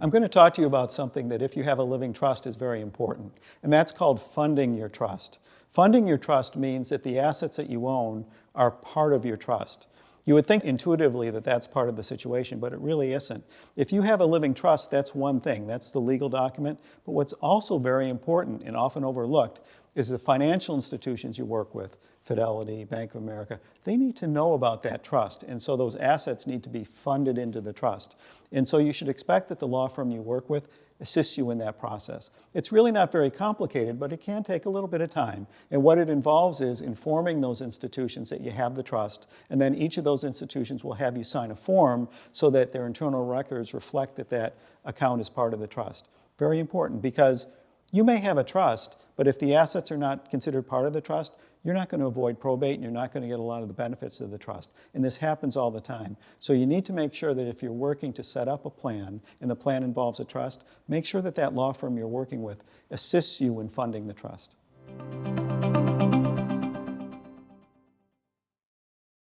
I'm going to talk to you about something that if you have a living trust is very important, and that's called funding your trust. Funding your trust means that the assets that you own are part of your trust. You would think intuitively that that's part of the situation, but it really isn't. If you have a living trust, that's one thing. That's the legal document. But what's also very important and often overlooked is the financial institutions you work with, Fidelity, Bank of America, they need to know about that trust. And so those assets need to be funded into the trust. And so you should expect that the law firm you work with assists you in that process. It's really not very complicated, but it can take a little bit of time. And what it involves is informing those institutions that you have the trust, and then each of those institutions will have you sign a form so that their internal records reflect that that account is part of the trust. Very important, because you may have a trust, but if the assets are not considered part of the trust, you're not going to avoid probate and you're not going to get a lot of the benefits of the trust. And this happens all the time. So you need to make sure that if you're working to set up a plan and the plan involves a trust, make sure that that law firm you're working with assists you in funding the trust.